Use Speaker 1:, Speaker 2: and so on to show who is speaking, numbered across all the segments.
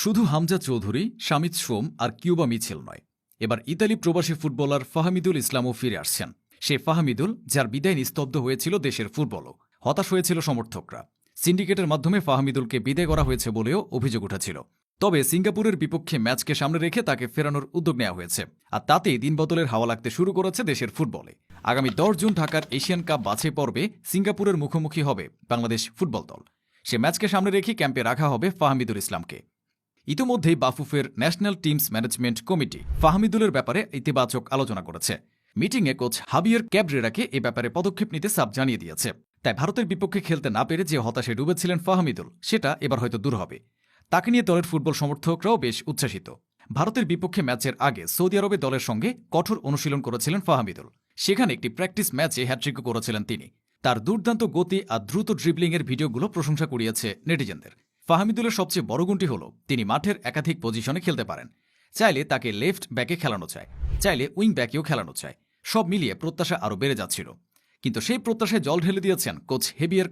Speaker 1: শুধু হামজা চৌধুরী, শামিদ সোম আর কিউবা মিছিল নয়, এবার ইতালি প্রবাসী ফুটবলার ফাহমিদুল ইসলামও ফিরে আসছেন। সে ফাহমিদুল, যার বিদায় নিস্তব্ধ হয়েছিল দেশের ফুটবলও। হতাশ হয়েছিল সমর্থকরা। সিন্ডিকেটের মাধ্যমে ফাহমিদুলকে বিদায় করা হয়েছে বলেও অভিযোগ উঠেছিল। তবে সিঙ্গাপুরের বিপক্ষে ম্যাচকে সামনে রেখে তাকে ফেরানোর উদ্যোগ নেওয়া হয়েছে, আর তাতেই দিনবদলের হাওয়া লাগতে শুরু করেছে দেশের ফুটবলে। আগামী 10 জুন ঢাকার এশিয়ান কাপ বাছাই পর্বে সিঙ্গাপুরের মুখোমুখি হবে বাংলাদেশ ফুটবল দল। সে ম্যাচকে সামনে রেখে ক্যাম্পে রাখা হবে ফাহমিদুল ইসলামকে। ইতিমধ্যেই বাফুফের ন্যাশনাল টিমস ম্যানেজমেন্ট কমিটি ফাহমিদুলের ব্যাপারে ইতিবাচক আলোচনা করেছে। মিটিংয়ে কোচ হাবিয়ার ক্যাবরেরাকে এ ব্যাপারে পদক্ষেপ নিতে সাফ জানিয়ে দিয়েছে। তাই ভারতের বিপক্ষে খেলতে না পেরে যে হতাশে ডুবেছিলেন ফাহমিদুল, সেটা এবার হয়তো দূর হবে। তাকে নিয়ে দলের ফুটবল সমর্থকরাও বেশ উচ্ছ্বাসিত। ভারতের বিপক্ষে ম্যাচের আগে সৌদি আরবে দলের সঙ্গে কঠোর অনুশীলন করেছিলেন ফাহমিদুল। সেখানে একটি প্র্যাকটিস ম্যাচে হ্যাট্রিকও করেছিলেন তিনি। তার দুর্দান্ত গতি আর দ্রুত ড্রিবলিংয়ের ভিডিওগুলো প্রশংসা কুড়িয়েছে নেটিজেনদের। ফাহমিদুলের সবচেয়ে বড় গুণটি হল তিনি মাঠের একাধিক পজিশনে খেলতে পারেন। চাইলে তাকে লেফট ব্যাকে খেলানো চায়, চাইলে উইং ব্যাকেও খেলানো চায়। সব মিলিয়ে প্রত্যাশা আরও বেড়ে যাচ্ছিল। কিন্তু সেই প্রত্যাশায় জল ঢেলে দিয়েছেন কোচ হেবিয়ার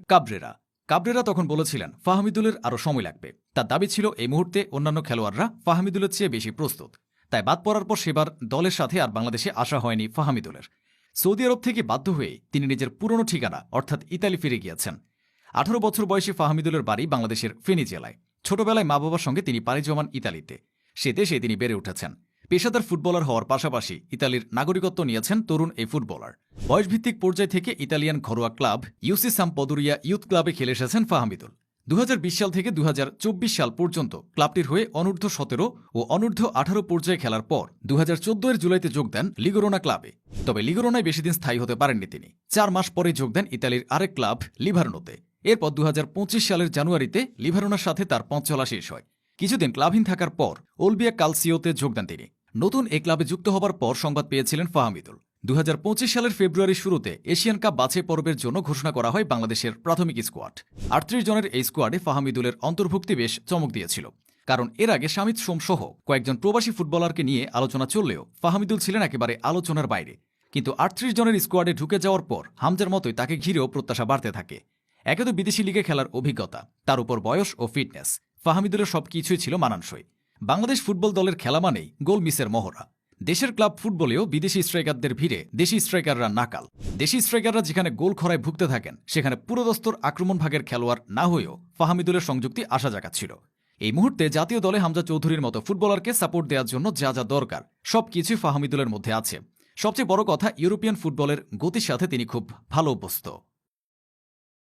Speaker 1: কাবরেরা তখন বলেছিলেন ফাহমিদুলের আরও সময় লাগবে। তার দাবি ছিল এই মুহূর্তে অন্যান্য খেলোয়াড়রা ফাহমিদুলের চেয়ে বেশি প্রস্তুত। তাই বাদ পড়ার পর সেবার দলের সাথে আর বাংলাদেশে আসা হয়নি ফাহমিদুলের। সৌদি আরব থেকে বাধ্য হয়ে তিনি নিজের পুরনো ঠিকানা অর্থাৎ ইতালি ফিরে গিয়েছেন। 18 বছর বয়সী ফাহমিদুলের বাড়ি বাংলাদেশের ফেনী জেলায়। ছোটবেলায় মা বাবার সঙ্গে তিনি পাড়ি জমান ইতালিতে। সে দেশে তিনি বেড়ে উঠেছেন। পেশাদার ফুটবলার হওয়ার পাশাপাশি ইতালির নাগরিকত্ব নিয়েছেন তরুণ এই ফুটবলার। বয়সভিত্তিক পর্যায় থেকে ইতালিয়ান ঘরোয়া ক্লাব ইউসি সাম্পদোরিয়া ইউথ ক্লাবে খেলে এসেছেন ফাহমিদুল। 2020 সাল থেকে 2024 সাল পর্যন্ত ক্লাবটির হয়ে অনূর্ধ্ব 17 ও অনূর্ধ্ব 18 পর্যায়ে খেলার পর 2014 এর জুলাইতে যোগ দেন লিগোরোনা ক্লাবে। তবে লিগোরোনায় বেশিদিন স্থায়ী হতে পারেননি তিনি। 4 মাস পরে যোগ দেন ইতালির আরেক ক্লাব লিভারনোতে। এরপর 2025 সালের জানুয়ারিতে লিভারোনার সাথে তার পথ চলা শেষ হয়। কিছুদিন ক্লাবহীন থাকার পর ওলবিয়া কালসিওতে যোগ দেন তিনি। নতুন এই ক্লাবে যুক্ত হবার পর সংবাদ পেয়েছিলেন ফাহমিদুল। 2025 সালের ফেব্রুয়ারির শুরুতে এশিয়ান কাপ বাছাই পর্বের জন্য ঘোষণা করা হয় বাংলাদেশের প্রাথমিক স্কোয়াড। 38 জনের এই স্কোয়াডে ফাহমিদুলের অন্তর্ভুক্তি বেশ চমক দিয়েছিল। কারণ এর আগে শামিদ সোম সহ কয়েকজন প্রবাসী ফুটবলারকে নিয়ে আলোচনা চললেও ফাহমিদুল ছিলেন একেবারে আলোচনার বাইরে। কিন্তু 38 জনের স্কোয়াডে ঢুকে যাওয়ার পর হামজার মতোই তাকে ঘিরেও প্রত্যাশা বাড়তে থাকে। একে তো বিদেশি লিগে খেলার অভিজ্ঞতা, তার উপর বয়স ও ফিটনেস। ফাহমিদুলের সবকিছুই ছিল মানানসই। বাংলাদেশ ফুটবল দলের খেলা মানেই গোল মিসের মহড়া। দেশের ক্লাব ফুটবলেও বিদেশি স্ট্রাইকারদের ভিড়ে দেশি স্ট্রাইকাররা নাকাল। দেশি স্ট্রাইকাররা যেখানে গোল খরায় ভুগতে থাকেন, সেখানে পুরোদস্তর আক্রমণ ভাগের খেলোয়াড় না হয়েও ফাহমিদুলের সংযুক্তি আশা জাগাচ্ছিল। এই মুহূর্তে জাতীয় দলে হামজা চৌধুরীর মতো ফুটবলারকে সাপোর্ট দেওয়ার জন্য যা যা দরকার সবকিছুই ফাহমিদুলের মধ্যে আছে। সবচেয়ে বড় কথা, ইউরোপিয়ান ফুটবলের গতির সাথে তিনি খুব ভালো অভ্যস্ত।